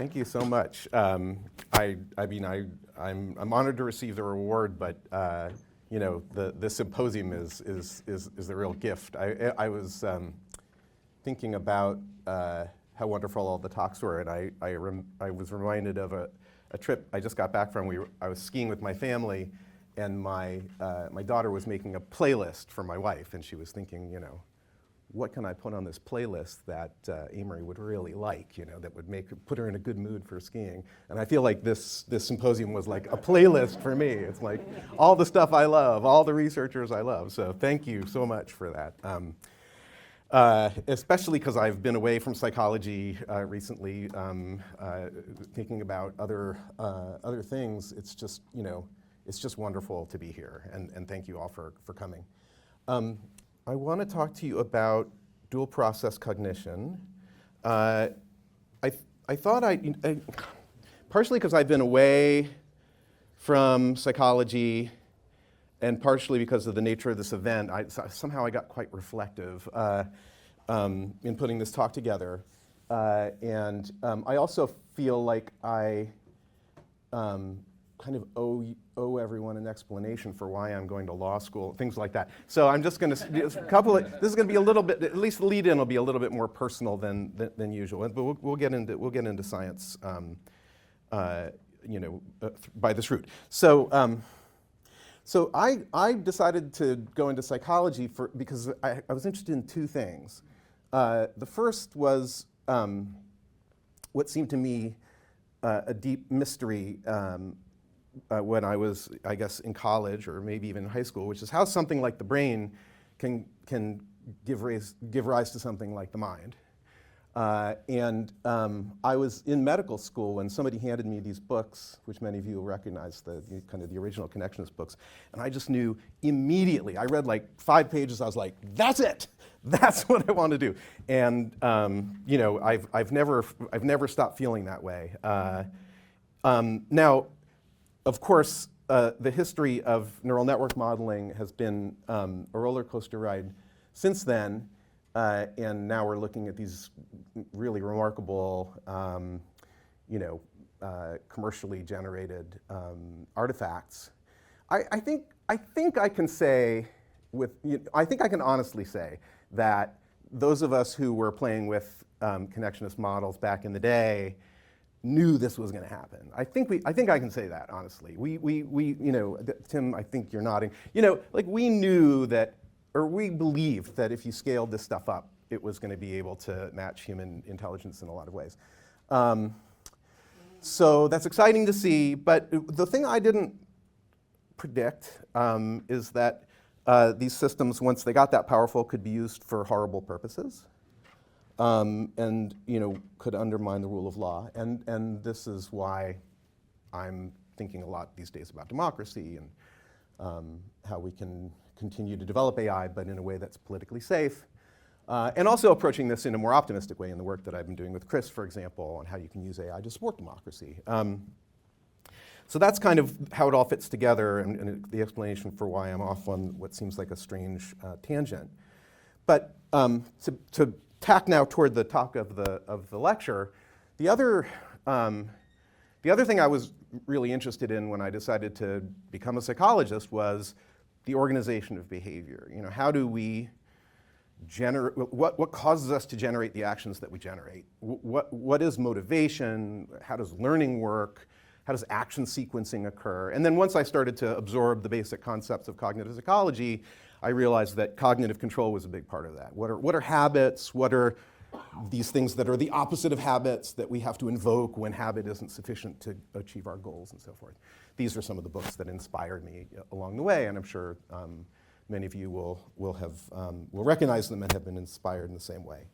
Thank you so much. I'm honored to receive the reward, but the symposium is a real gift. I was thinking about how wonderful all the talks were, and I was reminded of a trip I just got back from. I was skiing with my family, and my daughter was making a playlist for my wife, and she was thinking, what can I put on this playlist that Amory would really like, that would put her in a good mood for skiing? And I feel like this symposium was like a playlist for me. It's like all the stuff I love, all the researchers I love. So thank you so much for that. Especially because I've been away from psychology recently, thinking about other things. It's just, it's just wonderful to be here, and thank you all for coming. I want to talk to you about dual process cognition. I thought partially because I've been away from psychology, and partially because of the nature of this event, somehow I got quite reflective in putting this talk together. And I also feel like I kind of owe everyone an explanation for why I'm going to law school, things like that. So I'm just going to this is going to be a little bit, at least the lead-in will be a little bit more personal than usual. But we'll get into science, by this route. So I decided to go into psychology because I was interested in two things. The first was what seemed to me a deep mystery when I was, I guess, in college or maybe even in high school, which is how something like the brain can give rise to something like the mind. And I was in medical school when somebody handed me these books, which many of you will recognize, the kind of the original connectionist books, and I just knew immediately. I read like 5 pages. I was like, "That's it. That's what I want to do." And I've never stopped feeling that way. Now, of course, the history of neural network modeling has been a roller coaster ride since then, and now we're looking at these really remarkable, commercially generated artifacts. I think I can say I think I can honestly say that those of us who were playing with connectionist models back in the day knew this was going to happen. I think I can say that honestly. We Tim, I think you're nodding. Like we knew that, or we believed that if you scaled this stuff up, it was going to be able to match human intelligence in a lot of ways. So that's exciting to see. But the thing I didn't predict is that these systems, once they got that powerful, could be used for horrible purposes. And could undermine the rule of law, and this is why I'm thinking a lot these days about democracy and how we can continue to develop AI, but in a way that's politically safe, and also approaching this in a more optimistic way in the work that I've been doing with Chris, for example, on how you can use AI to support democracy. So that's kind of how it all fits together, and the explanation for why I'm off on what seems like a strange tangent. But to tack now toward the talk of the lecture, the other thing I was really interested in when I decided to become a psychologist was the organization of behavior. How do we generate, what causes us to generate the actions that we generate? What is motivation? How does learning work? How does action sequencing occur? And then once I started to absorb the basic concepts of cognitive psychology, I realized that cognitive control was a big part of that. What are habits? What are these things that are the opposite of habits that we have to invoke when habit isn't sufficient to achieve our goals and so forth? These are some of the books that inspired me along the way, and I'm sure many of you will recognize them and have been inspired in the same way.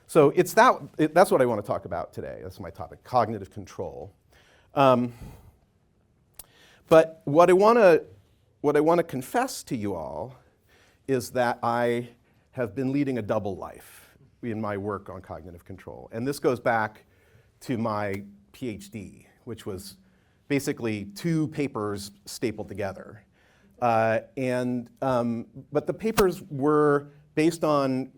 So that's what I want to talk about today. That's my topic, cognitive control. But what I want to confess to you all is that I have been leading a double life in my work on cognitive control. And this goes back to my PhD, which was basically 2 papers stapled together. But the papers were based on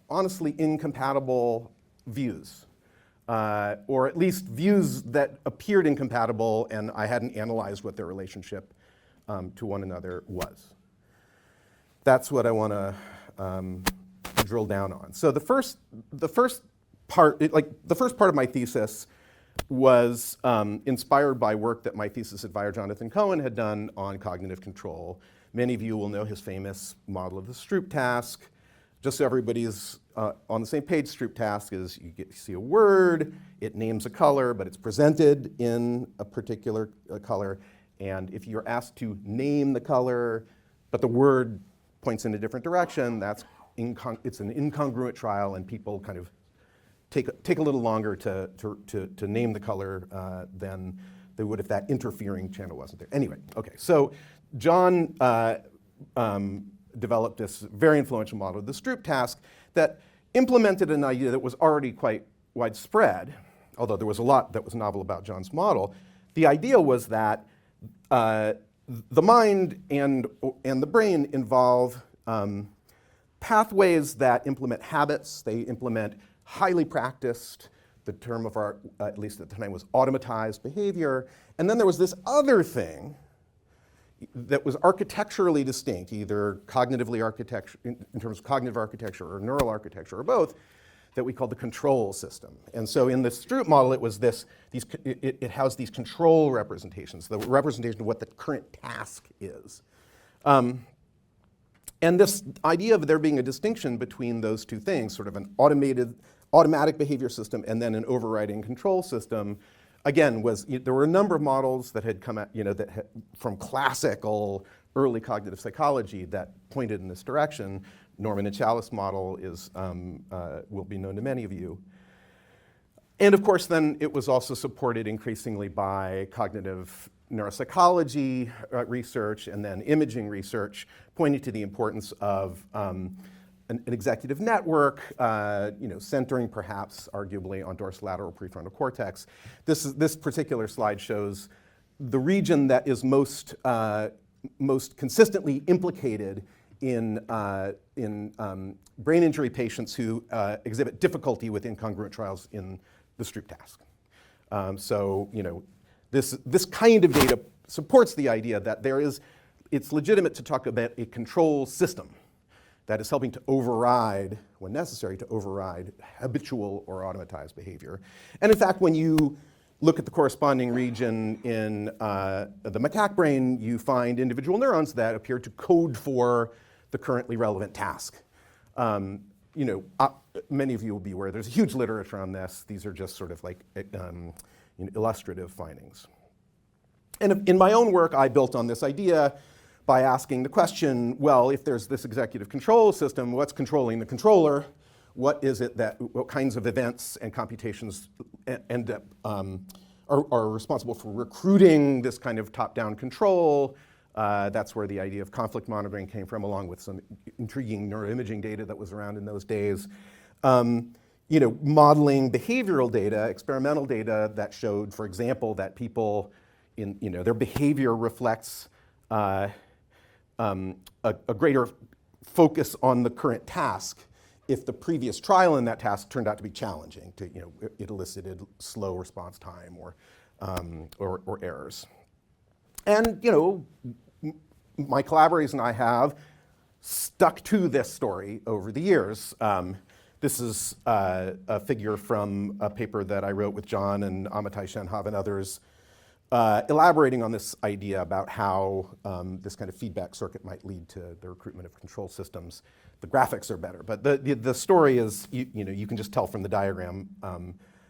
honestly incompatible views. or at least views that appeared incompatible, and I hadn't analyzed what their relationship to one another was. That's what I want to drill down on. So the first part of my thesis was inspired by work that my thesis advisor Jonathan Cohen had done on cognitive control. Many of you will know his famous model of the Stroop task. Just so everybody's on the same page, Stroop task is you see a word, it names a color, but it's presented in a particular color. And if you're asked to name the color, but the word points in a different direction, it's an incongruent trial, and people kind of take a little longer to name the color than they would if that interfering channel wasn't there. Anyway, okay, so John developed this very influential model of the Stroop task that implemented an idea that was already quite widespread, although there was a lot that was novel about John's model. The idea was that the mind and the brain involve pathways that implement habits. They implement highly practiced, the term of art, at least at the time, was automatized behavior. And then there was this other thing that was architecturally distinct, either cognitively in terms of cognitive architecture or neural architecture or both, that we called the control system. And so in the Stroop model, it housed these control representations, the representation of what the current task is. And this idea of there being a distinction between those two things, sort of an automatic behavior system and then an overriding control system, again, there were a number of models that had come out, from classical early cognitive psychology that pointed in this direction. Norman and Chalice model will be known to many of you. And of course, then it was also supported increasingly by cognitive neuropsychology research and then imaging research, pointing to the importance of an executive network, centering perhaps arguably on dorsolateral prefrontal cortex. This particular slide shows the region that is most consistently implicated in brain injury patients who exhibit difficulty with incongruent trials in the Stroop task. This kind of data supports the idea that it's legitimate to talk about a control system that is helping to override, when necessary, to override habitual or automatized behavior. And in fact, when you look at the corresponding region in the macaque brain, you find individual neurons that appear to code for the currently relevant task. Many of you will be aware there's a huge literature on this. These are just sort of like illustrative findings. And in my own work, I built on this idea by asking the question, well, if there's this executive control system, what's controlling the controller? What kinds of events and computations end up are responsible for recruiting this kind of top-down control? That's where the idea of conflict monitoring came from, along with some intriguing neuroimaging data that was around in those days. Modeling behavioral data, experimental data that showed, for example, that people their behavior reflects a greater focus on the current task if the previous trial in that task turned out to be challenging. It elicited slow response time or errors. And my collaborators and I have stuck to this story over the years. This is a figure from a paper that I wrote with John and Amitai Shenhav and others, elaborating on this idea about how this kind of feedback circuit might lead to the recruitment of control systems. The graphics are better, but the story is, you can just tell from the diagram,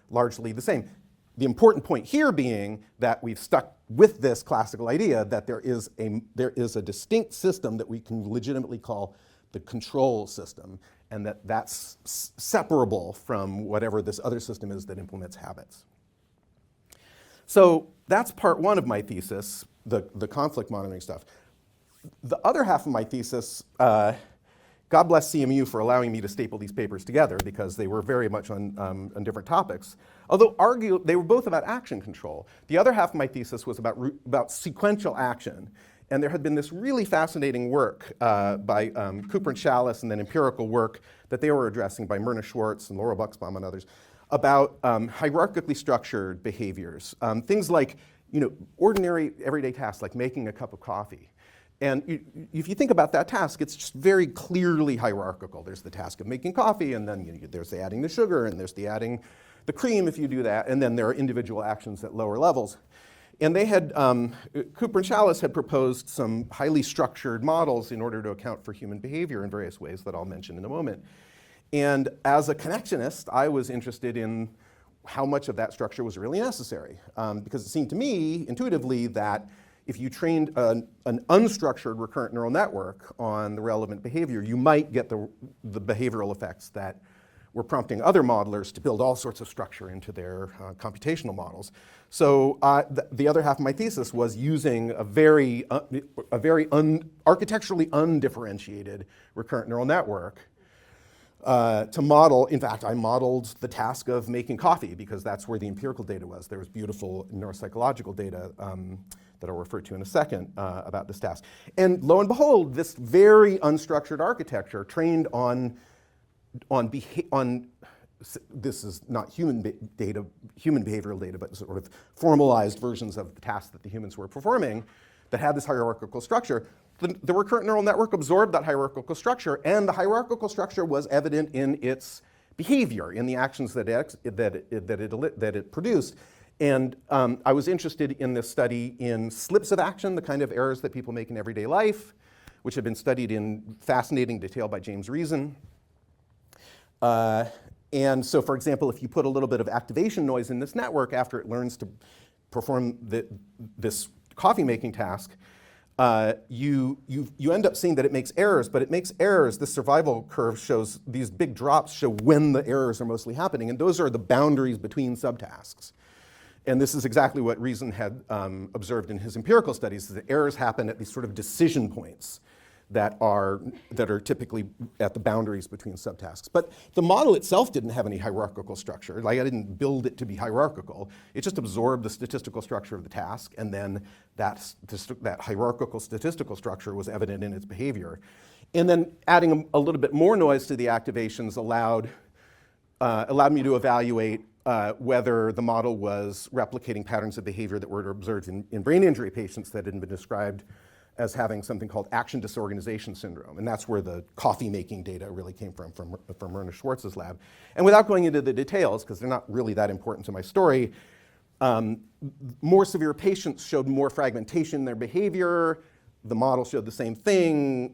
largely the same. The important point here being that we've stuck with this classical idea that there is a distinct system that we can legitimately call the control system, and that's separable from whatever this other system is that implements habits. So that's part one of my thesis, the conflict monitoring stuff. The other half of my thesis, God bless CMU for allowing me to staple these papers together because they were very much on different topics. Although they were both about action control. The other half of my thesis was about sequential action. And there had been this really fascinating work by Cooper and Chalice, and then empirical work that they were addressing by Myrna Schwartz and Laura Buxbaum and others, about hierarchically structured behaviors. Things like, ordinary everyday tasks like making a cup of coffee. And if you think about that task, it's just very clearly hierarchical. There's the task of making coffee, and then there's the adding the sugar, and there's the adding the cream if you do that, and then there are individual actions at lower levels. And they had, Cooper and Chalice had proposed some highly structured models in order to account for human behavior in various ways that I'll mention in a moment. And as a connectionist, I was interested in how much of that structure was really necessary, because it seemed to me intuitively that if you trained an unstructured recurrent neural network on the relevant behavior, you might get the behavioral effects that were prompting other modelers to build all sorts of structure into their computational models. So the other half of my thesis was using a very architecturally undifferentiated recurrent neural network to model. In fact, I modeled the task of making coffee because that's where the empirical data was. There was beautiful neuropsychological data that I'll refer to in a second about this task. And lo and behold, this very unstructured architecture trained on this is not human behavioral data, but sort of formalized versions of the tasks that the humans were performing that had this hierarchical structure. The recurrent neural network absorbed that hierarchical structure, and the hierarchical structure was evident in its behavior, in the actions that it produced. And I was interested in this study in slips of action, the kind of errors that people make in everyday life, which have been studied in fascinating detail by James Reason. And so, for example, if you put a little bit of activation noise in this network after it learns to perform this coffee making task, you end up seeing that it makes errors, but it makes errors. The survival curve shows these big drops show when the errors are mostly happening, and those are the boundaries between subtasks. And this is exactly what Reason had observed in his empirical studies, that errors happen at these sort of decision points that are typically at the boundaries between subtasks. But the model itself didn't have any hierarchical structure. Like, I didn't build it to be hierarchical. It just absorbed the statistical structure of the task, and then that hierarchical statistical structure was evident in its behavior. And then adding a little bit more noise to the activations allowed me to evaluate whether the model was replicating patterns of behavior that were observed in brain injury patients that had been described as having something called action disorganization syndrome. And that's where the coffee making data really came from Werner Schwartz's lab. And without going into the details, because they're not really that important to my story, more severe patients showed more fragmentation in their behavior. The model showed the same thing.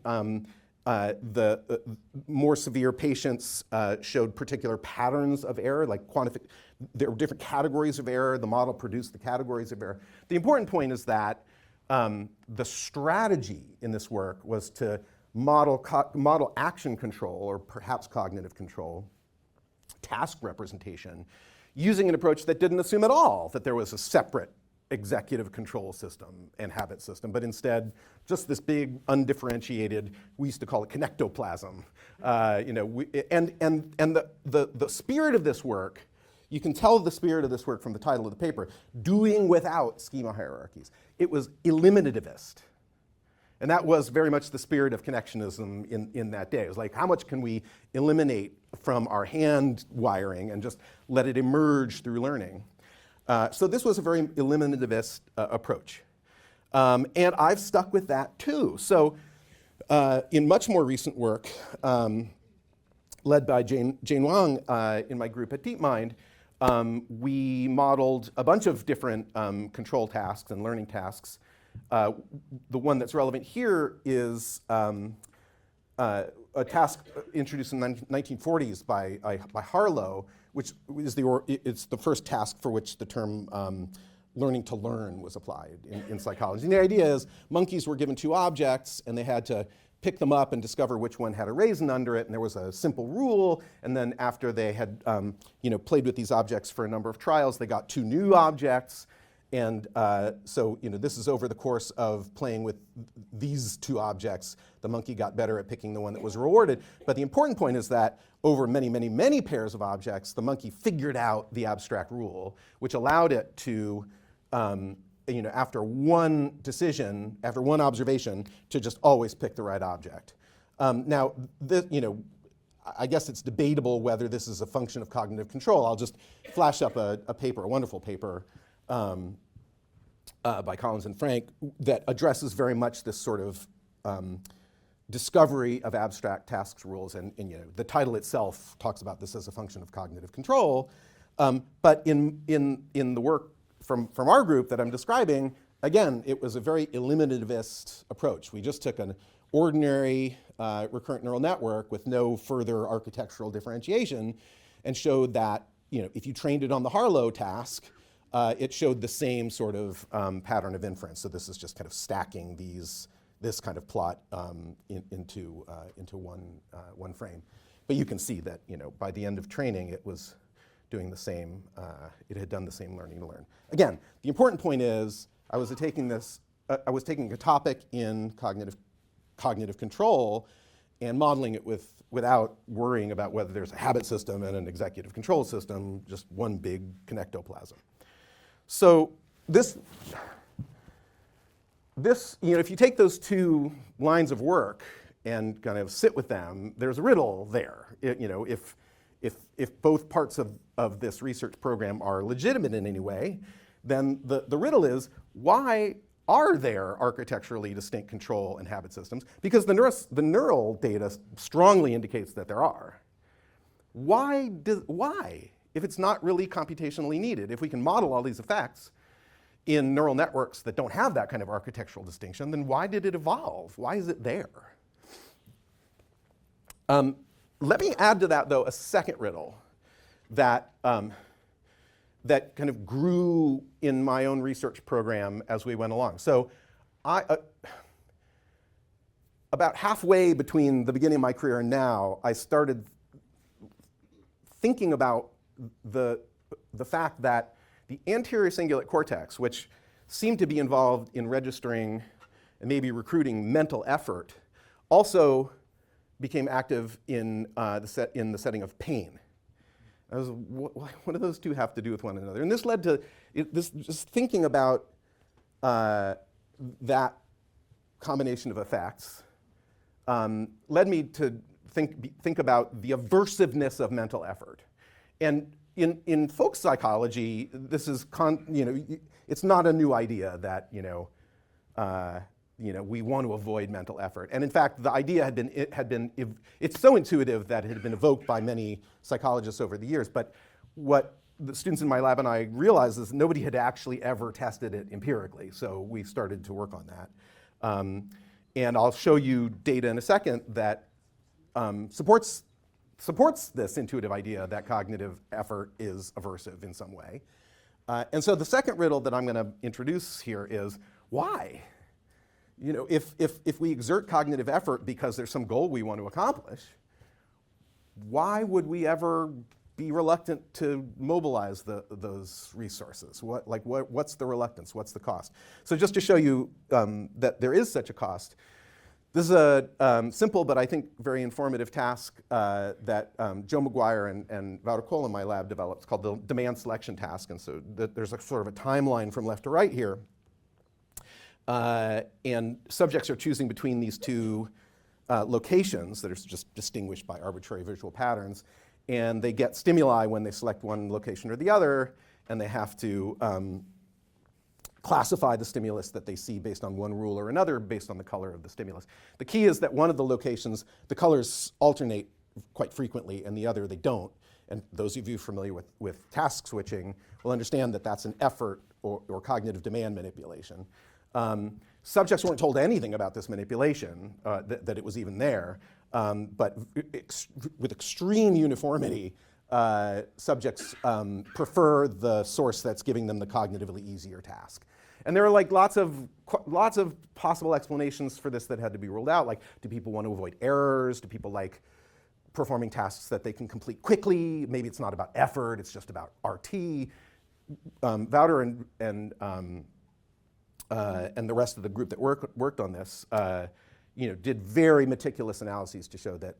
The more severe patients showed particular patterns of error, like there were different categories of error. The model produced the categories of error. The important point is that the strategy in this work was to model action control, or perhaps cognitive control, task representation, using an approach that didn't assume at all that there was a separate executive control system and habit system, but instead just this big undifferentiated, we used to call it connectoplasm. The spirit of this work, you can tell the spirit of this work from the title of the paper, doing without schema hierarchies. It was eliminativist. And that was very much the spirit of connectionism in that day. It was like, how much can we eliminate from our hand wiring and just let it emerge through learning? So this was a very eliminativist approach. And I've stuck with that too. So in much more recent work, led by Jane Wang in my group at DeepMind, we modeled a bunch of different control tasks and learning tasks. The one that's relevant here is a task introduced in the 1940s by Harlow, which is it's the first task for which the term learning to learn was applied in psychology. And the idea is monkeys were given two objects, and they had to pick them up and discover which one had a raisin under it, and there was a simple rule, and then after they had played with these objects for a number of trials, they got two new objects, and so this is over the course of playing with these two objects, the monkey got better at picking the one that was rewarded. But the important point is that over many, many, many pairs of objects, the monkey figured out the abstract rule, which allowed it to after one decision, after one observation, to just always pick the right object. Now, I guess it's debatable whether this is a function of cognitive control. I'll just flash up a paper, a wonderful paper by Collins and Frank that addresses very much this sort of discovery of abstract tasks rules, and the title itself talks about this as a function of cognitive control. But in the work from our group that I'm describing, again, it was a very eliminativist approach. We just took an ordinary recurrent neural network with no further architectural differentiation and showed that if you trained it on the Harlow task, it showed the same sort of pattern of inference. So this is just kind of stacking this kind of plot into one frame. But you can see that by the end of training, it was doing the same. It had done the same learning to learn. Again, the important point is I was taking a topic in cognitive control and modeling it without worrying about whether there's a habit system and an executive control system, just one big connectoplasm. So this if you take those two lines of work and kind of sit with them, there's a riddle there. If both parts of this research program are legitimate in any way, then the riddle is, why are there architecturally distinct control and habit systems? Because the neural data strongly indicates that there are. Why? If it's not really computationally needed, if we can model all these effects in neural networks that don't have that kind of architectural distinction, then why did it evolve? Why is it there? Let me add to that, though, a second riddle that that kind of grew in my own research program as we went along. So about halfway between the beginning of my career and now, I started thinking about the fact that the anterior cingulate cortex, which seemed to be involved in registering and maybe recruiting mental effort, also became active in the setting of pain. I was, what do those two have to do with one another? And this led to just thinking about that combination of effects led me to think about the aversiveness of mental effort. And in folk psychology, this is it's not a new idea that we want to avoid mental effort. And in fact, the idea it's so intuitive that it had been evoked by many psychologists over the years. But what the students in my lab and I realized is nobody had actually ever tested it empirically. So we started to work on that. And I'll show you data in a second that supports this intuitive idea that cognitive effort is aversive in some way. And so the second riddle that I'm going to introduce here is, why? If we exert cognitive effort because there's some goal we want to accomplish, why would we ever be reluctant to mobilize those resources? What's the reluctance? What's the cost? So just to show you that there is such a cost, this is a simple but I think very informative task that Joe McGuire and Wouter Kool in my lab developed. It's called the demand selection task. And so there's a sort of a timeline from left to right here. And subjects are choosing between these two locations that are just distinguished by arbitrary visual patterns. And they get stimuli when they select one location or the other, and they have to classify the stimulus that they see based on one rule or another based on the color of the stimulus. The key is that one of the locations, the colors alternate quite frequently, and the other they don't. And those of you familiar with task switching will understand that that's an effort or cognitive demand manipulation. Subjects weren't told anything about this manipulation, that it was even there, but with extreme uniformity, subjects prefer the source that's giving them the cognitively easier task. And there are lots of possible explanations for this that had to be ruled out. Like, do people want to avoid errors? Do people like performing tasks that they can complete quickly? Maybe it's not about effort, it's just about RT. Wouter and the rest of the group that worked on this, did very meticulous analyses to show that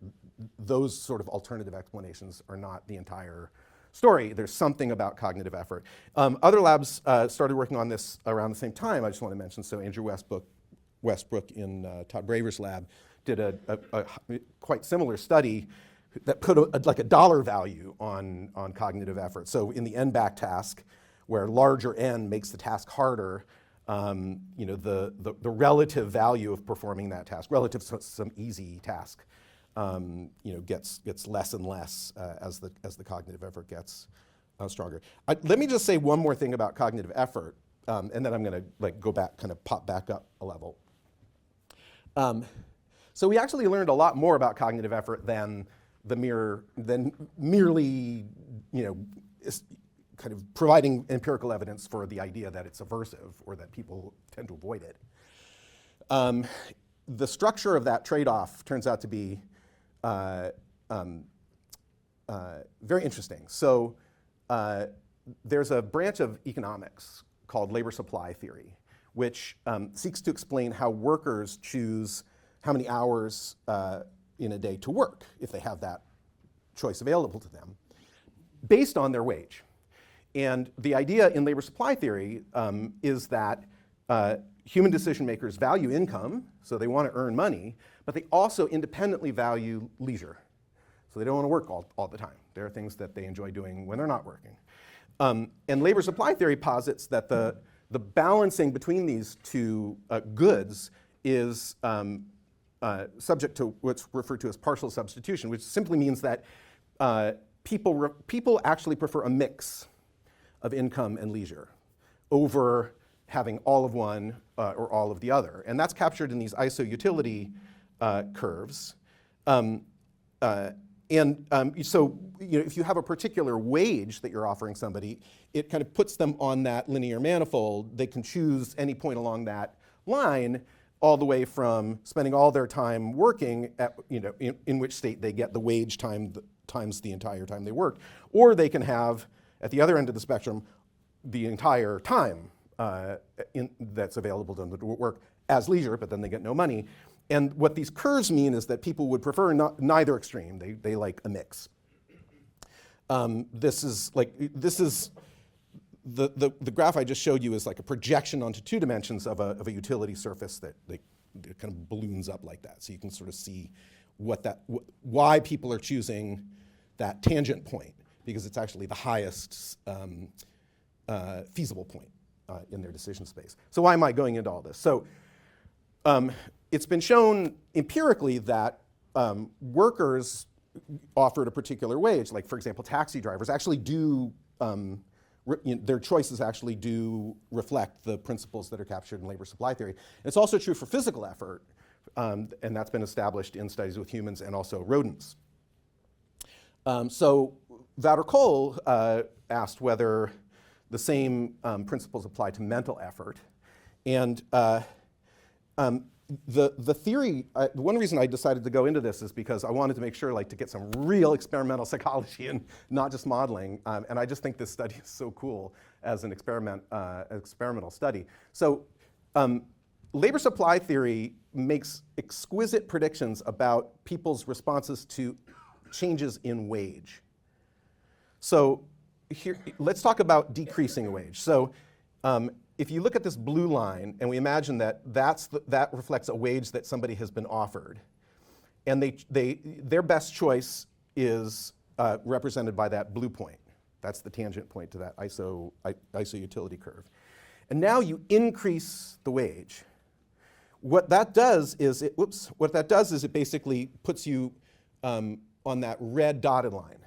those sort of alternative explanations are not the entire story. There's something about cognitive effort. Other labs started working on this around the same time. I just want to mention, so Andrew Westbrook in Todd Braver's lab did a quite similar study that put like a dollar value on cognitive effort. So in the n-back task, where larger n makes the task harder, the relative value of performing that task, relative to some easy task, gets less and less as the cognitive effort gets stronger. Let me just say one more thing about cognitive effort, and then I'm going to go back, kind of pop back up a level. So we actually learned a lot more about cognitive effort than merely, kind of providing empirical evidence for the idea that it's aversive or that people tend to avoid it. The structure of that trade-off turns out to be very interesting. So there's a branch of economics called labor supply theory, which seeks to explain how workers choose how many hours in a day to work, if they have that choice available to them, based on their wage. And the idea in labor supply theory is that human decision makers value income, so they want to earn money, but they also independently value leisure. So they don't want to work all the time. There are things that they enjoy doing when they're not working. And labor supply theory posits that the balancing between these two goods is subject to what's referred to as partial substitution, which simply means that people actually prefer a mix of income and leisure over having all of one or all of the other. And that's captured in these iso-utility curves. So if you have a particular wage that you're offering somebody, it kind of puts them on that linear manifold. They can choose any point along that line, all the way from spending all their time working, in which state they get the wage times the entire time they worked, or they can have, at the other end of the spectrum, the entire time that's available to them to work as leisure, but then they get no money. And what these curves mean is that people would prefer neither extreme. They like a mix. This is the graph I just showed you is like a projection onto 2 dimensions of a utility surface that kind of balloons up like that. So you can sort of see why people are choosing that tangent point, because it's actually the highest feasible point in their decision space. So why am I going into all this? So it's been shown empirically that workers offered a particular wage, like for example, taxi drivers, actually do, their choices actually do reflect the principles that are captured in labor supply theory. And it's also true for physical effort, and that's been established in studies with humans and also rodents. So Wouter Kool asked whether the same principles apply to mental effort. And the theory, one reason I decided to go into this is because I wanted to make sure to get some real experimental psychology and not just modeling. And I just think this study is so cool as an experimental study. So labor supply theory makes exquisite predictions about people's responses to changes in wage. So here, let's talk about decreasing wage. So if you look at this blue line and we imagine that that reflects a wage that somebody has been offered, and their best choice is represented by that blue point. That's the tangent point to that iso-utility curve. And now you increase the wage. What that does is it basically puts you on that red dotted line,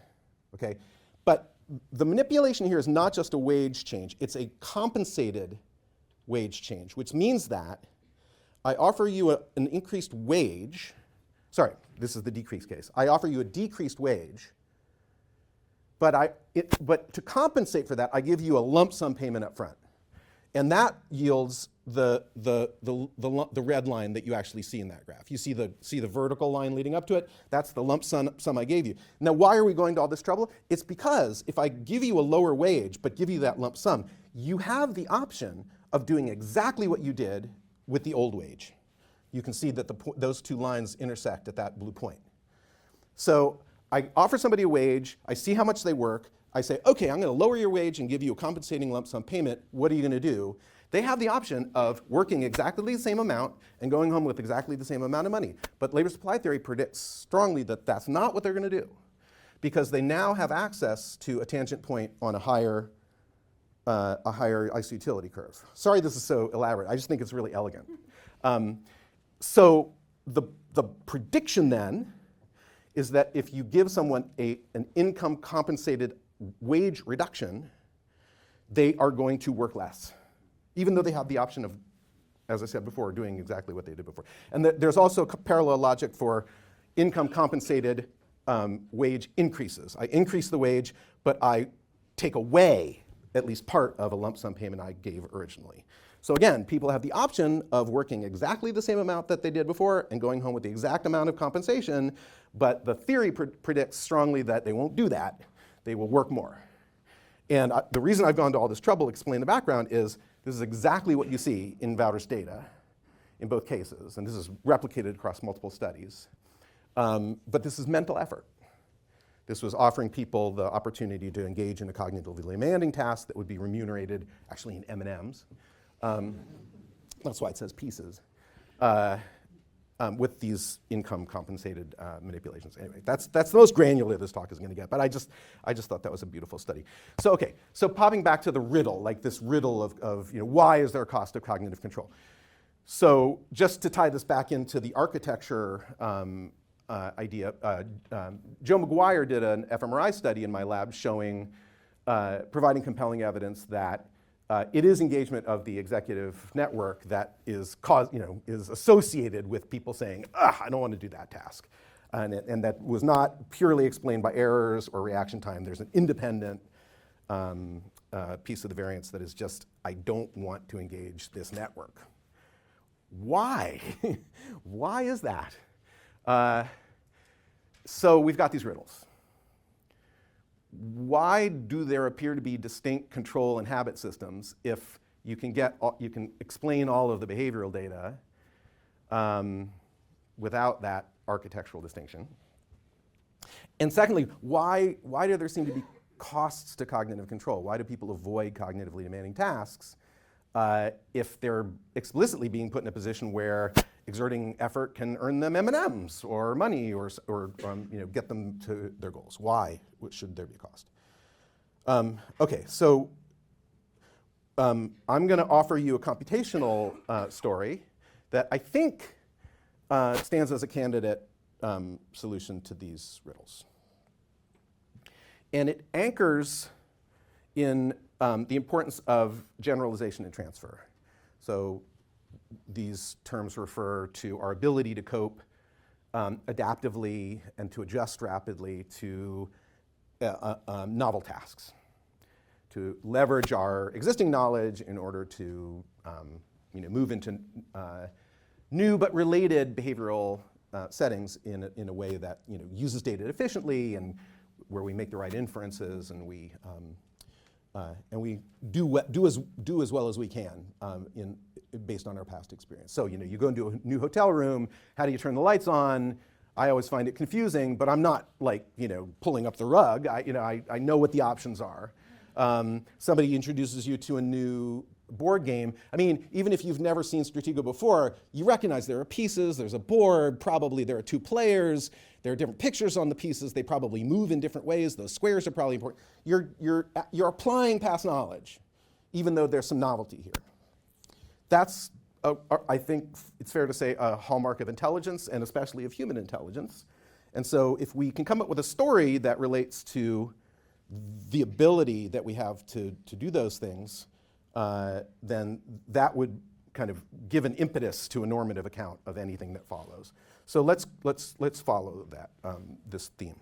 okay? But the manipulation here is not just a wage change, it's a compensated wage change, which means that I offer you an increased wage, sorry, this is the decreased case. I offer you a decreased wage, but to compensate for that, I give you a lump sum payment up front. And that yields the red line that you actually see in that graph. You see the vertical line leading up to it? That's the lump sum I gave you. Now, why are we going to all this trouble? It's because if I give you a lower wage but give you that lump sum, you have the option of doing exactly what you did with the old wage. You can see that those 2 lines intersect at that blue point. So I offer somebody a wage, I see how much they work, I say, okay, I'm going to lower your wage and give you a compensating lump sum payment. What are you going to do? They have the option of working exactly the same amount and going home with exactly the same amount of money. But labor supply theory predicts strongly that that's not what they're going to do. because they now have access to a tangent point on a higher isoutility curve. Sorry this is so elaborate. I just think it's really elegant. So the prediction then is that if you give someone an income compensated wage reduction, they are going to work less, even though they have the option of, as I said before, doing exactly what they did before. And there's also parallel logic for income compensated wage increases. I increase the wage, but I take away at least part of a lump sum payment I gave originally. So again, people have the option of working exactly the same amount that they did before and going home with the exact amount of compensation, but the theory predicts strongly that they won't do that. They will work more. And the reason I've gone to all this trouble to explain the background is this is exactly what you see in Wouter's data in both cases, and this is replicated across multiple studies. But this is mental effort. This was offering people the opportunity to engage in a cognitively demanding task that would be remunerated actually in M&Ms. That's why it says pieces. With these income compensated manipulations. Anyway, that's the most granular this talk is going to get, but I just thought that was a beautiful study. So okay, so popping back to the riddle, like this riddle of why is there a cost of cognitive control? So just to tie this back into the architecture idea, Joe McGuire did an fMRI study in my lab showing, providing compelling evidence that it is engagement of the executive network that is associated with people saying, I don't want to do that task. And that was not purely explained by errors or reaction time. There's an independent piece of the variance that is just, I don't want to engage this network. Why? Why is that? So we've got these riddles. Why do there appear to be distinct control and habit systems if you can explain all of the behavioral data without that architectural distinction? And secondly, why do there seem to be costs to cognitive control? Why do people avoid cognitively demanding tasks if they're explicitly being put in a position where exerting effort can earn them M&Ms or money or get them to their goals? Why should there be a cost? Okay, so I'm going to offer you a computational story that I think stands as a candidate solution to these riddles. And it anchors in the importance of generalization and transfer. So these terms refer to our ability to cope adaptively and to adjust rapidly to novel tasks, to leverage our existing knowledge in order to move into new but related behavioral settings in a way that uses data efficiently and where we make the right inferences and we do as well as we can based on our past experience. So you go into a new hotel room. How do you turn the lights on? I always find it confusing, but I'm not pulling up the rug. I know what the options are. Somebody introduces you to a new board game. I mean, even if you've never seen Stratego before, you recognize there are pieces, there's a board, probably there are two players, there are different pictures on the pieces, they probably move in different ways, those squares are probably important. You're applying past knowledge, even though there's some novelty here. That's, I think it's fair to say, a hallmark of intelligence, and especially of human intelligence. And so if we can come up with a story that relates to the ability that we have to do those things, then that would kind of give an impetus to a normative account of anything that follows. So let's follow that, this theme.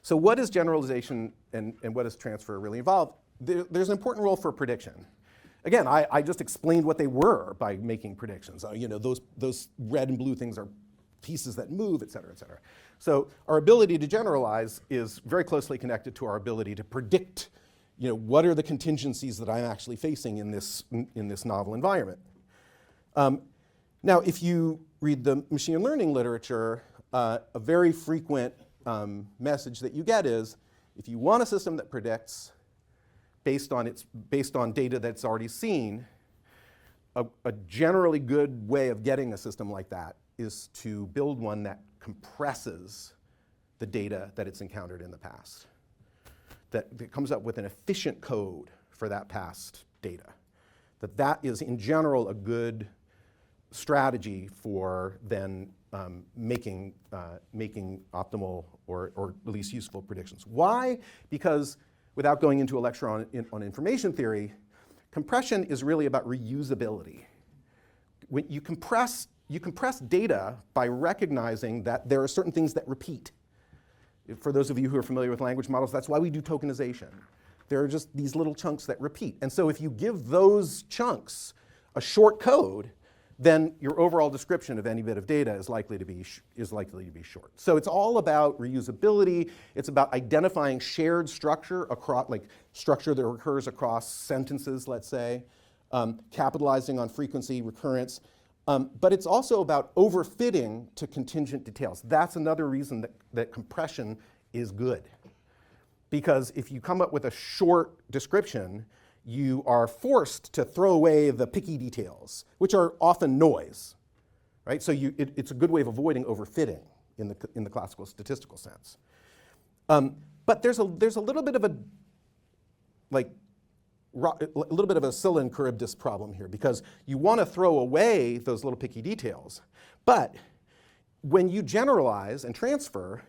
So what is generalization and what does transfer really involve? There's an important role for prediction. Again, I just explained what they were by making predictions. Those red and blue things are pieces that move, et cetera, et cetera. So our ability to generalize is very closely connected to our ability to predict what are the contingencies that I'm actually facing in this novel environment. Now, if you read the machine learning literature, a very frequent message that you get is, if you want a system that predicts based on data that's already seen, a generally good way of getting a system like that is to build one that compresses the data that it's encountered in the past. That it comes up with an efficient code for that past data. That is, in general, a good strategy for then making optimal or at least useful predictions. Why? Because without going into a lecture on information theory, compression is really about reusability. When you compress data by recognizing that there are certain things that repeat. For those of you who are familiar with language models, that's why we do tokenization. There are just these little chunks that repeat. And so if you give those chunks a short code, then your overall description of any bit of data is likely to be short. So it's all about reusability. It's about identifying shared structure across, like structure that occurs across sentences, let's say, capitalizing on frequency, recurrence. But it's also about overfitting to contingent details. That's another reason that compression is good. Because if you come up with a short description, you are forced to throw away the picky details, which are often noise, right? So it's a good way of avoiding overfitting in the classical statistical sense. But there's a little bit of a little bit of a Scylla and Charybdis problem here, because you want to throw away those little picky details, but when you generalize and transfer,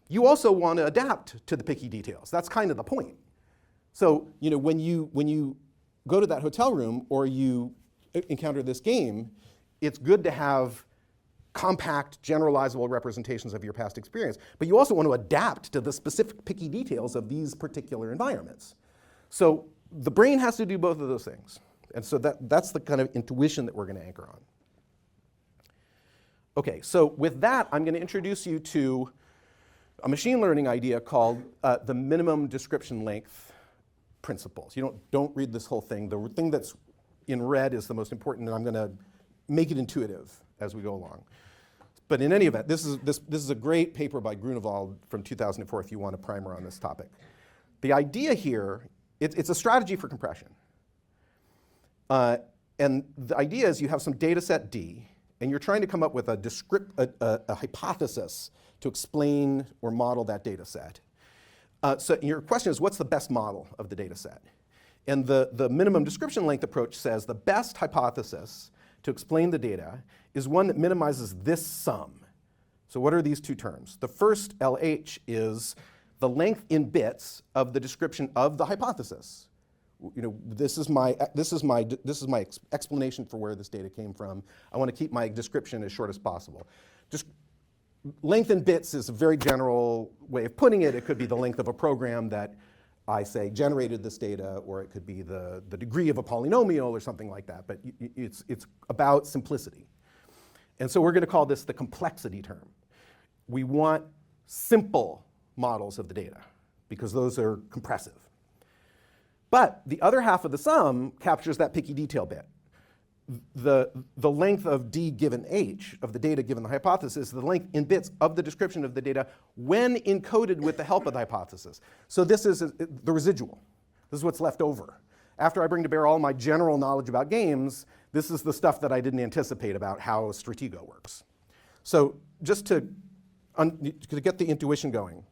you also want to adapt to the picky details. That's kind of the point. So, when you go to that hotel room or you encounter this game, it's good to have compact, generalizable representations of your past experience, but you also want to adapt to the specific picky details of these particular environments. So the brain has to do both of those things. And so that's the kind of intuition that we're going to anchor on. Okay, so with that, I'm going to introduce you to a machine learning idea called the minimum description length principles. You don't read this whole thing. The thing that's in red is the most important, and I'm going to make it intuitive as we go along. But in any event, this is a great paper by Grunewald from 2004 if you want a primer on this topic. The idea here, it's a strategy for compression. And the idea is you have some data set D, and you're trying to come up with a hypothesis to explain or model that data set. So your question is, what's the best model of the data set? And the minimum description length approach says the best hypothesis to explain the data is one that minimizes this sum. So what are these two terms? The first, LH, is the length in bits of the description of the hypothesis. This is my explanation for where this data came from. I want to keep my description as short as possible. Just length in bits is a very general way of putting it. It could be the length of a program that I say generated this data, or it could be the degree of a polynomial or something like that. But it's about simplicity. And so we're going to call this the complexity term. We want simple models of the data because those are compressive. But the other half of the sum captures that picky detail bit. The length of D given H, of the data given the hypothesis, is the length in bits of the description of the data when encoded with the help of the hypothesis. So this is the residual. This is what's left over. After I bring to bear all my general knowledge about games, this is the stuff that I didn't anticipate about how Stratego works. So just to get the intuition going,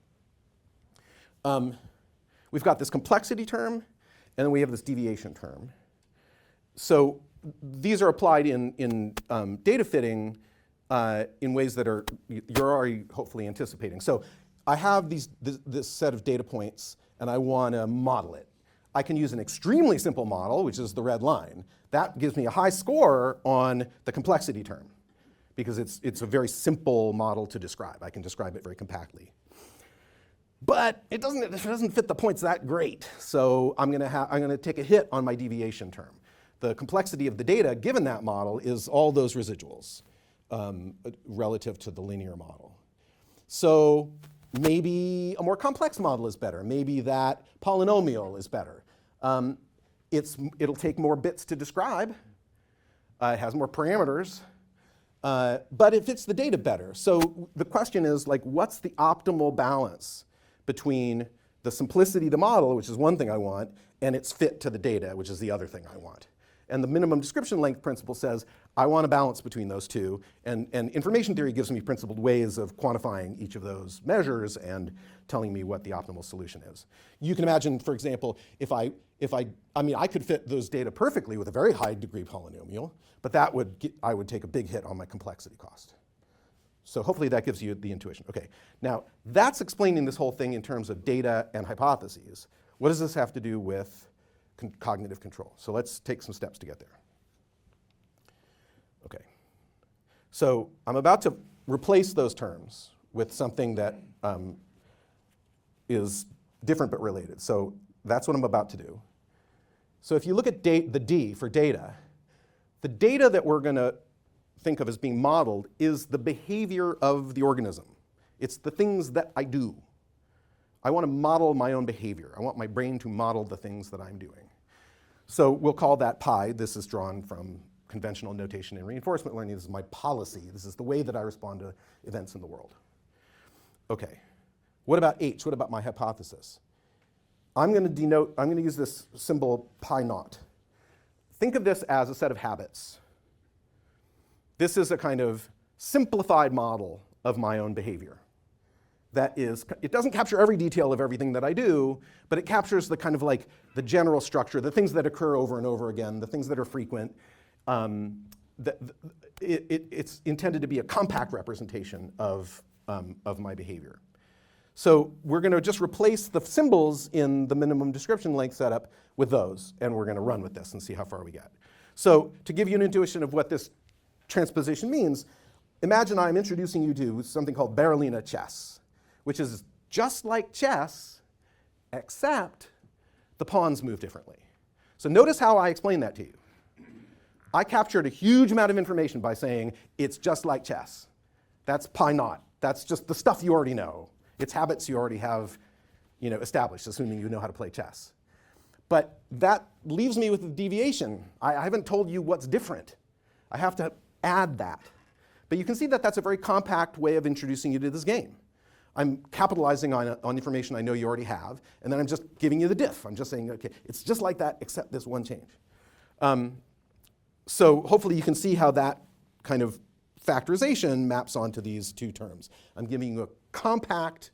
we've got this complexity term, and then we have this deviation term. So these are applied in data fitting in ways that you're already hopefully anticipating. So I have this set of data points, and I want to model it. I can use an extremely simple model, which is the red line. That gives me a high score on the complexity term, because it's a very simple model to describe. I can describe it very compactly. But it doesn't fit the points that great. So I'm going to take a hit on my deviation term. The complexity of the data given that model is all those residuals relative to the linear model. So maybe a more complex model is better. Maybe that polynomial is better. It'll take more bits to describe. It has more parameters. But it fits the data better. So the question is, what's the optimal balance between the simplicity of the model, which is one thing I want, and its fit to the data, which is the other thing I want? And the minimum description length principle says, I want a balance between those two. And information theory gives me principled ways of quantifying each of those measures and telling me what the optimal solution is. You can imagine, for example, I could fit those data perfectly with a very high degree polynomial, but I would take a big hit on my complexity cost. So hopefully that gives you the intuition. Okay, now that's explaining this whole thing in terms of data and hypotheses. What does this have to do with cognitive control? So let's take some steps to get there. Okay, so I'm about to replace those terms with something that is different but related. So that's what I'm about to do. So if you look at the D for data, the data that we're going to think of as being modeled is the behavior of the organism. It's the things that I do. I want to model my own behavior. I want my brain to model the things that I'm doing. So we'll call that pi. This is drawn from conventional notation in reinforcement learning. This is my policy. This is the way that I respond to events in the world. Okay, what about H? What about my hypothesis? I'm going to use this symbol pi naught. Think of this as a set of habits. This is a kind of simplified model of my own behavior. It doesn't capture every detail of everything that I do, but it captures the kind of like the general structure, the things that occur over and over again, the things that are frequent. It's intended to be a compact representation of my behavior. So we're going to just replace the symbols in the minimum description length setup with those, and we're going to run with this and see how far we get. So to give you an intuition of what this transposition means, imagine I'm introducing you to something called Berliner chess, which is just like chess, except the pawns move differently. So notice how I explain that to you. I captured a huge amount of information by saying it's just like chess. That's pi naught. That's just the stuff you already know. It's habits you already have established, assuming you know how to play chess. But that leaves me with a deviation. I haven't told you what's different. I have to add that. But you can see that that's a very compact way of introducing you to this game. I'm capitalizing on information I know you already have, and then I'm just giving you the diff. I'm just saying, okay, it's just like that, except this one change. So hopefully you can see how that kind of factorization maps onto these two terms. I'm giving you a compact,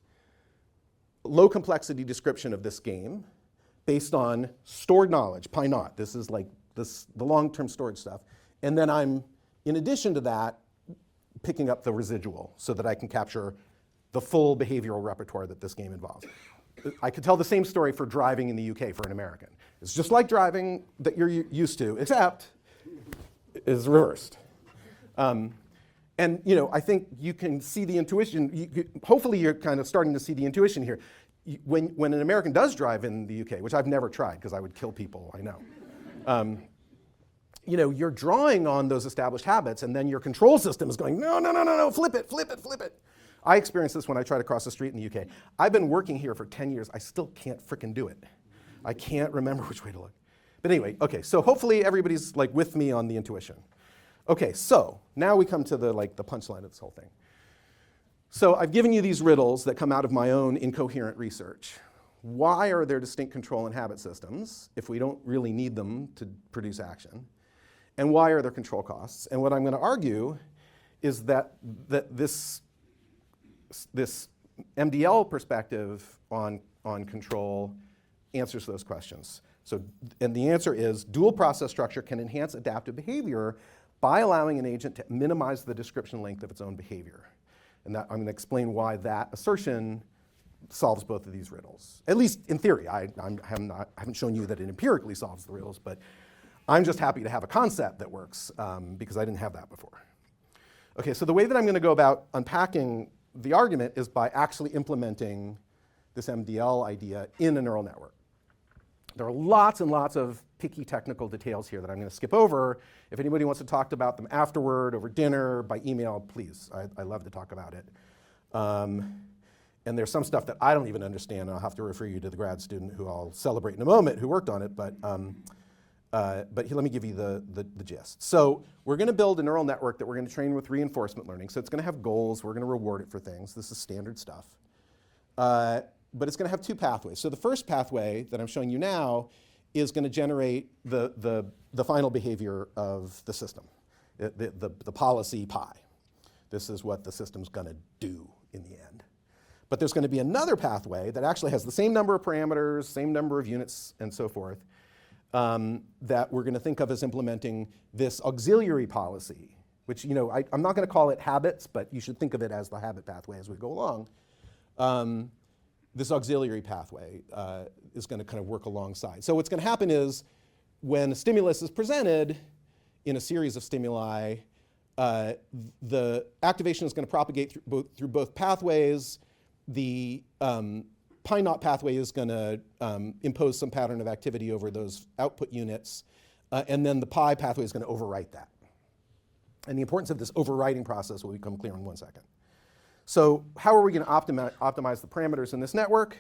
low complexity description of this game based on stored knowledge, pi naught. This is like the long-term storage stuff. And then I'm, in addition to that, picking up the residual so that I can capture the full behavioral repertoire that this game involves. I could tell the same story for driving in the UK for an American. It's just like driving that you're used to, except it's reversed. And I think you can see the intuition. Hopefully you're kind of starting to see the intuition here. When an American does drive in the UK, which I've never tried because I would kill people, I know. You're drawing on those established habits, and then your control system is going, no, flip it. I experienced this when I tried to cross the street in the UK. I've been working here for 10 years. I still can't frickin' do it. I can't remember which way to look. But anyway, okay, so hopefully everybody's like with me on the intuition. Okay, so now we come to the punchline of this whole thing. So I've given you these riddles that come out of my own incoherent research. Why are there distinct control and habit systems if we don't really need them to produce action? And why are there control costs? And what I'm going to argue is that this MDL perspective on control answers those questions. And the answer is dual process structure can enhance adaptive behavior by allowing an agent to minimize the description length of its own behavior. And I'm going to explain why that assertion solves both of these riddles. At least in theory. I haven't shown you that it empirically solves the riddles, but I'm just happy to have a concept that works because I didn't have that before. Okay, so the way that I'm going to go about unpacking the argument is by actually implementing this MDL idea in a neural network. There are lots and lots of picky technical details here that I'm going to skip over. If anybody wants to talk about them afterward, over dinner, by email, please. I love to talk about it. And there's some stuff that I don't even understand. I'll have to refer you to the grad student who I'll celebrate in a moment who worked on it. But let me give you the gist. So we're going to build a neural network that we're going to train with reinforcement learning. So it's going to have goals. We're going to reward it for things. This is standard stuff. But it's going to have two pathways. So the first pathway that I'm showing you now is going to generate the final behavior of the system, the policy pi. This is what the system's going to do in the end. But there's going to be another pathway that actually has the same number of parameters, same number of units, and so forth, that we're going to think of as implementing this auxiliary policy, which, I'm not going to call it habits, but you should think of it as the habit pathway as we go along. This auxiliary pathway is going to kind of work alongside. So what's going to happen is when a stimulus is presented in a series of stimuli, the activation is going to propagate through both pathways. The pi naught pathway is going to impose some pattern of activity over those output units, and then the pi pathway is going to overwrite that. And the importance of this overwriting process will become clear in 1 second. So how are we going to optimize the parameters in this network?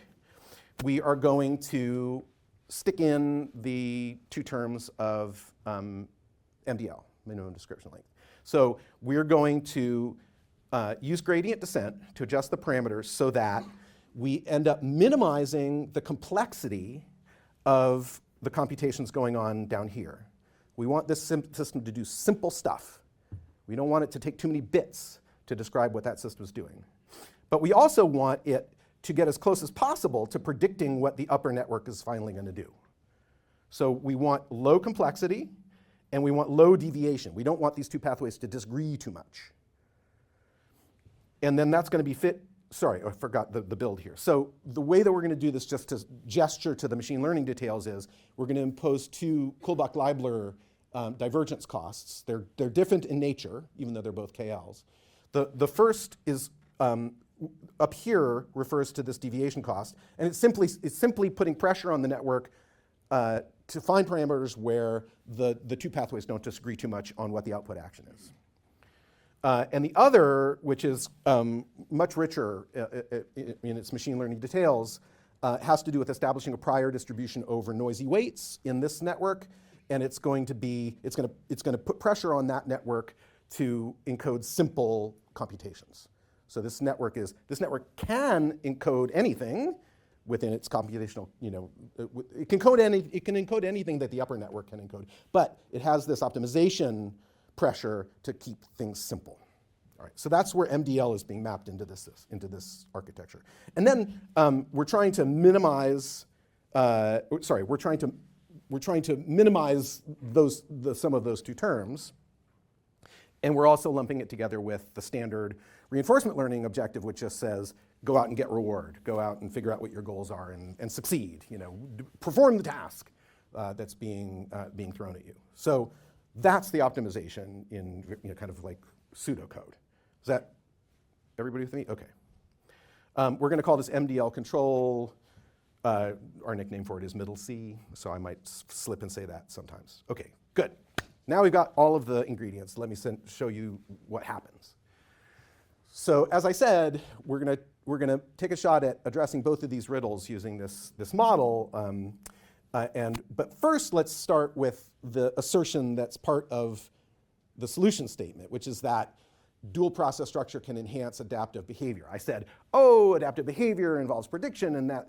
We are going to stick in the 2 terms of MDL, minimum description length. So we're going to use gradient descent to adjust the parameters so that we end up minimizing the complexity of the computations going on down here. We want this system to do simple stuff. We don't want it to take too many bits to describe what that system is doing. But we also want it to get as close as possible to predicting what the upper network is finally going to do. So we want low complexity, and we want low deviation. We don't want these 2 pathways to disagree too much. And then that's going to be sorry, I forgot the build here. So the way that we're going to do this, just to gesture to the machine learning details, is we're going to impose 2 Kullback-Leibler divergence costs. They're different in nature, even though they're both KLs. The first is up here refers to this deviation cost, and it's simply putting pressure on the network to find parameters where the 2 pathways don't disagree too much on what the output action is. And the other, which is much richer in its machine learning details, has to do with establishing a prior distribution over noisy weights in this network, and it's going to put pressure on that network to encode simple computations. So this network can encode anything within its computational, it can encode anything that the upper network can encode, but it has this optimization pressure to keep things simple. All right, so that's where MDL is being mapped into this architecture. And then we're trying to minimize, we're trying to minimize the sum of those 2 terms. And we're also lumping it together with the standard reinforcement learning objective, which just says, go out and get reward. Go out and figure out what your goals are and succeed. Perform the task that's being thrown at you. So that's the optimization in kind of like pseudocode. Is that everybody with me? OK. We're going to call this MDL control. Our nickname for it is middle C, so I might slip and say that sometimes. OK, good. Now we've got all of the ingredients. Let me show you what happens. So as I said, we're going to take a shot at addressing both of these riddles using this model. But first, let's start with the assertion that's part of the solution statement, which is that dual process structure can enhance adaptive behavior. I said, adaptive behavior involves prediction, and that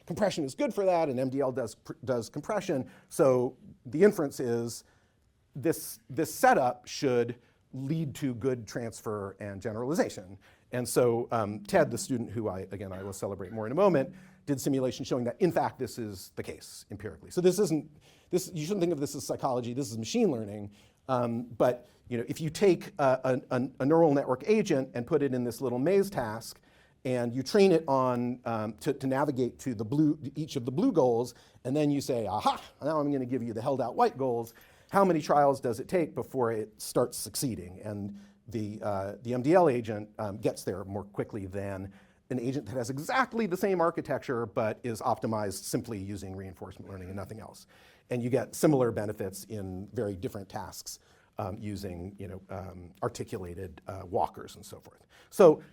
compression is good for that, and MDL does compression. So the inference is this setup should lead to good transfer and generalization. And so Ted, the student who I will celebrate more in a moment, did simulation showing that, in fact, this is the case empirically. So you shouldn't think of this as psychology. This is machine learning. But if you take a neural network agent and put it in this little maze task, and you train it on to navigate to each of the blue goals, and then you say, aha, now I'm going to give you the held out white goals, how many trials does it take before it starts succeeding? And the MDL agent gets there more quickly than an agent that has exactly the same architecture but is optimized simply using reinforcement learning and nothing else. And you get similar benefits in very different tasks using articulated walkers and so forth. So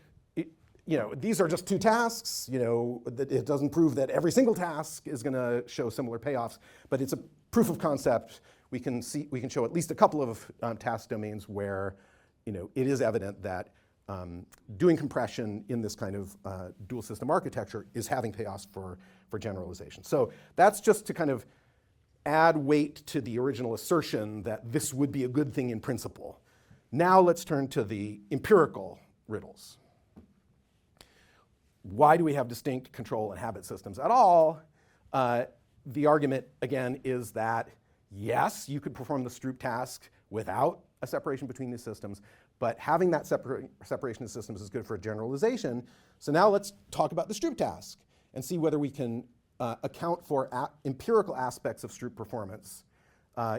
these are just 2 tasks. It doesn't prove that every single task is going to show similar payoffs, but it's a proof of concept. We can show at least a couple of task domains where it is evident that doing compression in this kind of dual system architecture is having payoffs for generalization. So that's just to kind of add weight to the original assertion that this would be a good thing in principle. Now let's turn to the empirical riddles. Why do we have distinct control and habit systems at all? The argument, again, is that yes, you could perform the Stroop task without a separation between these systems, but having that separation of systems is good for a generalization. So now let's talk about the Stroop task and see whether we can account for empirical aspects of Stroop performance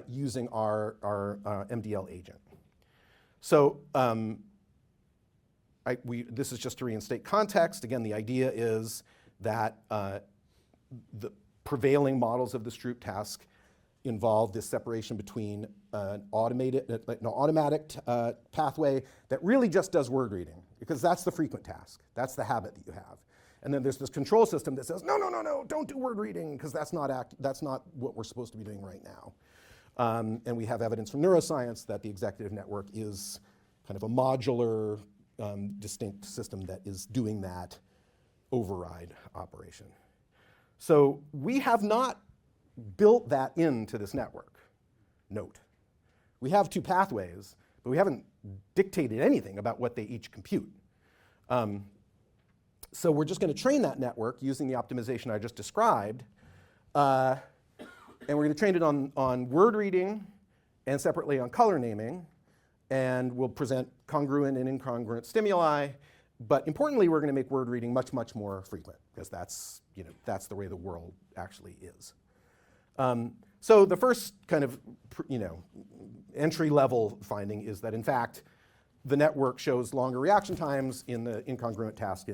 using our MDL agent. So this is just to reinstate context. Again, the idea is that the prevailing models of the Stroop task involve this separation between an automatic pathway that really just does word reading, because that's the frequent task. That's the habit that you have. And then there's this control system that says, no, no, no, no, don't do word reading, because that's not what we're supposed to be doing right now. And we have evidence from neuroscience that the executive network is kind of a modular, distinct system that is doing that override operation. So we have not built that into this network. Note, we have two pathways, but we haven't dictated anything about what they each compute. So we're just going to train that network using the optimization I just described, and we're going to train it on word reading and separately on color naming, and we'll present congruent and incongruent stimuli. But importantly, we're going to make word reading much, much more frequent, because that's the way the world actually is. So the first kind of entry-level finding is that, in fact, the network shows longer reaction times in the incongruent task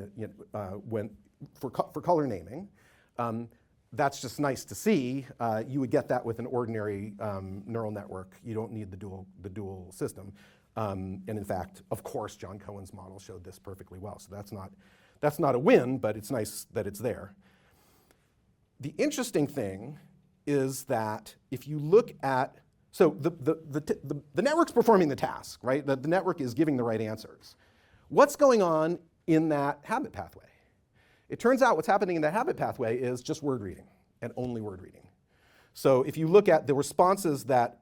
for color naming. That's just nice to see. You would get that with an ordinary neural network. You don't need the dual system. And in fact, of course, John Cohen's model showed this perfectly well. So that's not a win, but it's nice that it's there. The interesting thing is that if you look at, so the network's performing the task, right? The network is giving the right answers. What's going on in that habit pathway? It turns out what's happening in that habit pathway is just word reading and only word reading. So if you look at the responses that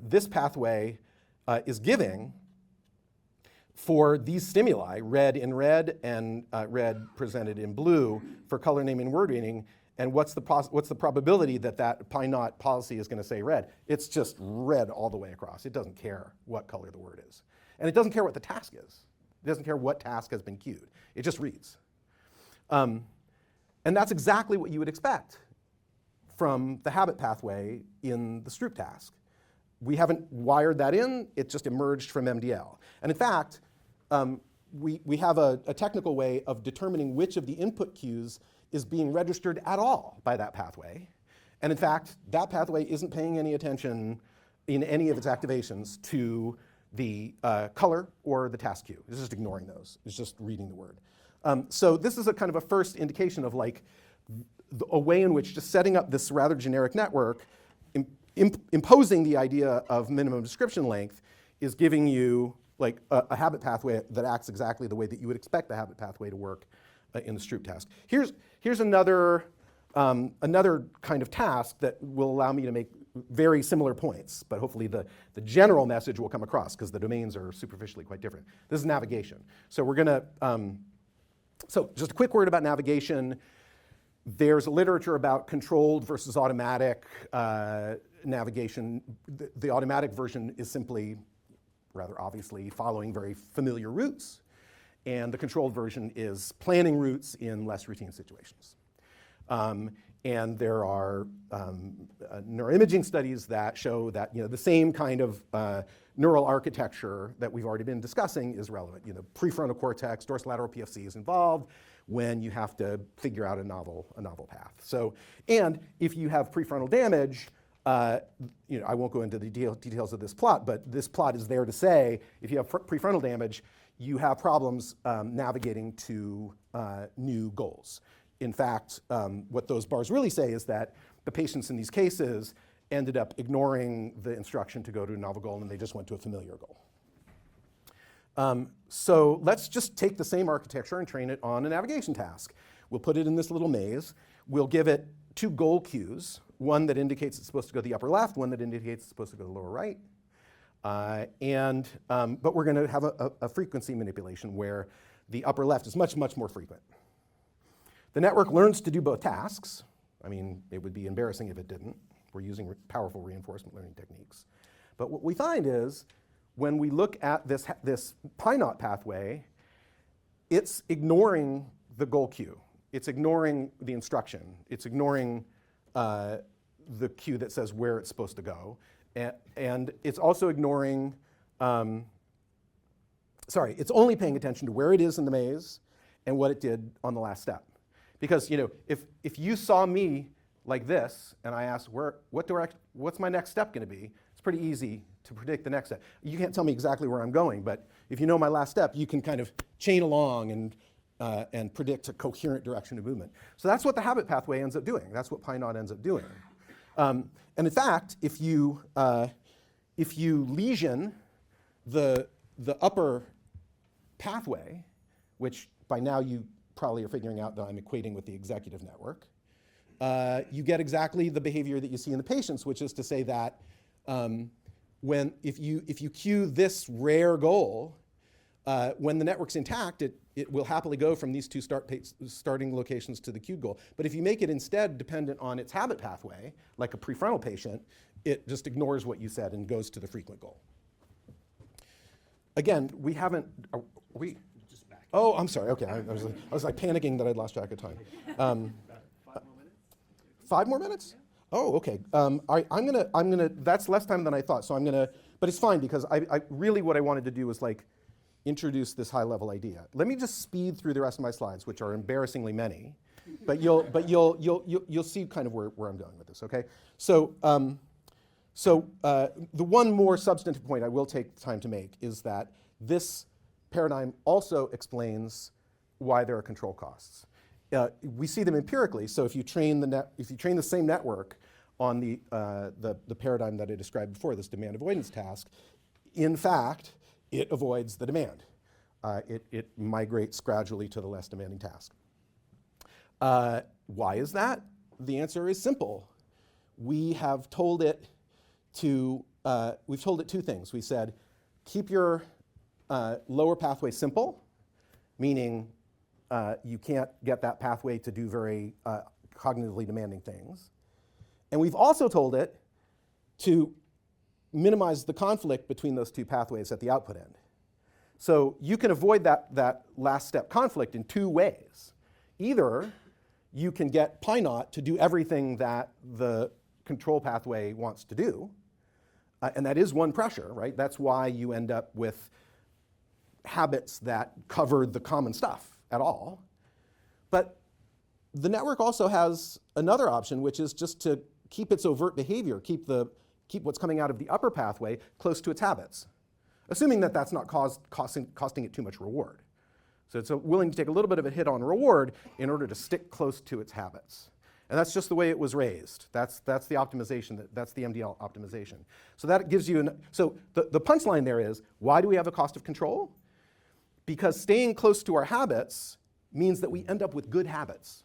this pathway is giving for these stimuli, red in red and red presented in blue for color naming and word reading, and what's the probability that pi naught policy is going to say red? It's just red all the way across. It doesn't care what color the word is. And it doesn't care what the task is. It doesn't care what task has been queued. It just reads. And that's exactly what you would expect from the habit pathway in the Stroop task. We haven't wired that in. It just emerged from MDL. And in fact, we have a technical way of determining which of the input cues is being registered at all by that pathway. And in fact, that pathway isn't paying any attention in any of its activations to the color or the task cue. It's just ignoring those. It's just reading the word. So this is a kind of a first indication of like a way in which just setting up this rather generic network, imposing the idea of minimum description length, is giving you like a habit pathway that acts exactly the way that you would expect the habit pathway to work in the Stroop task. Here's another kind of task that will allow me to make very similar points, but hopefully the general message will come across because the domains are superficially quite different. This is navigation. So we're gonna, so just a quick word about navigation. There's literature about controlled versus automatic navigation. The automatic version is simply, rather obviously, following very familiar routes. And the controlled version is planning routes in less routine situations. And there are neuroimaging studies that show that the same kind of neural architecture that we've already been discussing is relevant. Prefrontal cortex, dorsolateral PFC is involved when you have to figure out a novel path. So, and if you have prefrontal damage, I won't go into the details of this plot, but this plot is there to say if you have prefrontal damage, you have problems navigating to new goals. In fact, what those bars really say is that the patients in these cases ended up ignoring the instruction to go to a novel goal and they just went to a familiar goal. So let's just take the same architecture and train it on a navigation task. We'll put it in this little maze. We'll give it two goal cues, one that indicates it's supposed to go to the upper left, one that indicates it's supposed to go to the lower right. But we're going to have a frequency manipulation where the upper left is much, much more frequent. The network learns to do both tasks. I mean, it would be embarrassing if it didn't. We're using powerful reinforcement learning techniques. But what we find is when we look at this pi-naught pathway, it's ignoring the goal cue. It's ignoring the instruction. It's ignoring the cue that says where it's supposed to go. And it's also ignoring, it's only paying attention to where it is in the maze and what it did on the last step. Because if you saw me like this and I asked what's my next step going to be, it's pretty easy to predict the next step. You can't tell me exactly where I'm going, but if you know my last step, you can kind of chain along and predict a coherent direction of movement. So that's what the habit pathway ends up doing. That's what pi-naught ends up doing. And in fact, if you lesion the upper pathway, which by now you probably are figuring out that I'm equating with the executive network, you get exactly the behavior that you see in the patients, which is to say that if you cue this rare goal, when the network's intact, it will happily go from these two starting locations to the cued goal. But if you make it instead dependent on its habit pathway, like a prefrontal patient, it just ignores what you said and goes to the frequent goal. Again, we haven't, are we? Just back. Oh, I'm sorry, okay. I was like panicking that I'd lost track of time. 5 more minutes? 5 more minutes? Oh, okay. I'm gonna, that's less time than I thought, so I'm gonna, but it's fine because I really what I wanted to do was like introduce this high level idea. Let me just speed through the rest of my slides, which are embarrassingly many, but you'll see kind of where I'm going with this, okay? So, the one more substantive point I will take time to make is that this paradigm also explains why there are control costs. We see them empirically. So if you train the same network on the paradigm that I described before, this demand avoidance task, in fact, it avoids the demand. It migrates gradually to the less demanding task. Why is that? The answer is simple. We have told it we've told it two things. We said, keep your lower pathway simple, meaning you can't get that pathway to do very cognitively demanding things. And we've also told it to minimize the conflict between those two pathways at the output end. So you can avoid that last step conflict in two ways. Either you can get pi-naught to do everything that the control pathway wants to do, and that is one pressure, right? That's why you end up with habits that cover the common stuff at all. But the network also has another option, which is just to keep its overt behavior, keep what's coming out of the upper pathway close to its habits, assuming that that's not costing it too much reward. So it's willing to take a little bit of a hit on reward in order to stick close to its habits. And that's just the way it was raised. That's the optimization, that's the MDL optimization. So that gives you, so the punchline there is, why do we have a cost of control? Because staying close to our habits means that we end up with good habits.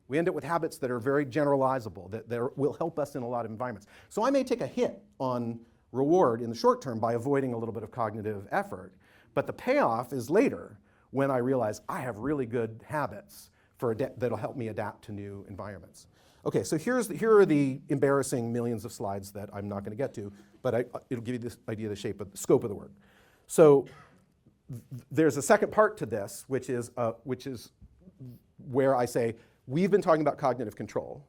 We end up with habits that are very generalizable, that will help us in a lot of environments. So I may take a hit on reward in the short term by avoiding a little bit of cognitive effort, but the payoff is later when I realize I have really good habits that'll help me adapt to new environments. Okay, so here are the embarrassing millions of slides that I'm not going to get to, but it'll give you this idea of the scope of the work. So there's a second part to this, which is where I say, we've been talking about cognitive control.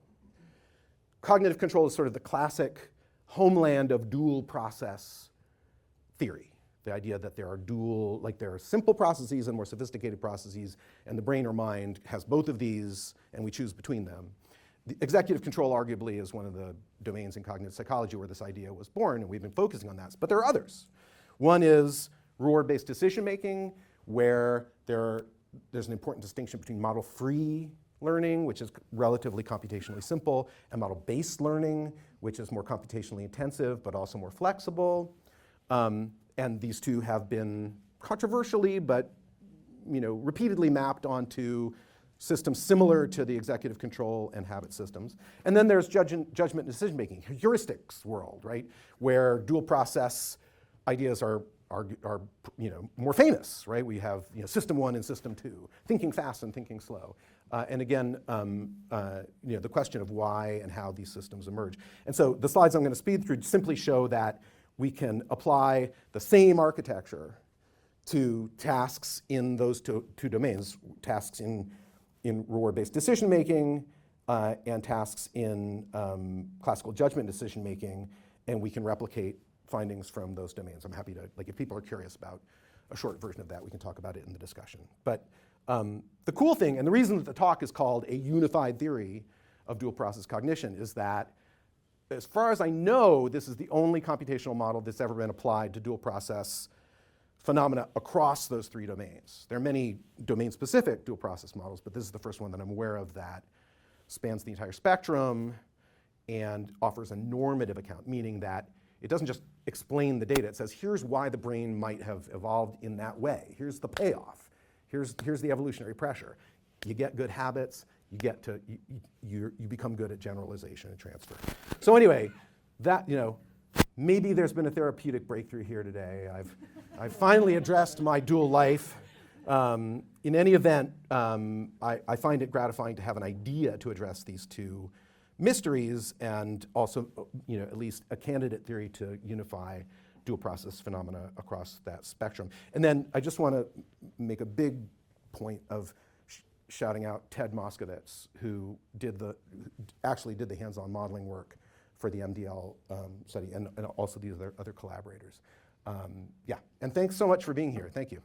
Cognitive control is sort of the classic homeland of dual process theory. The idea that there are simple processes and more sophisticated processes, and the brain or mind has both of these, and we choose between them. The executive control arguably is one of the domains in cognitive psychology where this idea was born, and we've been focusing on that. But there are others. One is reward-based decision-making, where there's an important distinction between model-free learning, which is relatively computationally simple, and model-based learning, which is more computationally intensive, but also more flexible. And these two have been controversially, but repeatedly mapped onto systems similar to the executive control and habit systems. And then there's judgment and decision-making, heuristics world, right? Where dual process ideas are more famous, right? We have system one and system two, thinking fast and thinking slow. And again, the question of why and how these systems emerge. And so the slides I'm going to speed through simply show that we can apply the same architecture to tasks in those two domains, tasks in reward-based decision-making and tasks in classical judgment decision-making, and we can replicate findings from those domains. I'm happy to, if people are curious about a short version of that, we can talk about it in the discussion. But the cool thing, and the reason that the talk is called A Unified Theory of Dual Process Cognition, is that, as far as I know, this is the only computational model that's ever been applied to dual process phenomena across those three domains. There are many domain-specific dual process models, but this is the first one that I'm aware of that spans the entire spectrum and offers a normative account, meaning that it doesn't just explain the data. It says, here's why the brain might have evolved in that way. Here's the payoff. Here's the evolutionary pressure. You get good habits. You become good at generalization and transfer. So anyway, that maybe there's been a therapeutic breakthrough here today. I've finally addressed my dual life. In any event, I find it gratifying to have an idea to address these two mysteries, and also at least a candidate theory to unify dual process phenomena across that spectrum. And then I just want to make a big point of shouting out Ted Moskowitz, who actually did the hands-on modeling work for the MDL study, and also these other collaborators. Yeah, and thanks so much for being here. Thank you.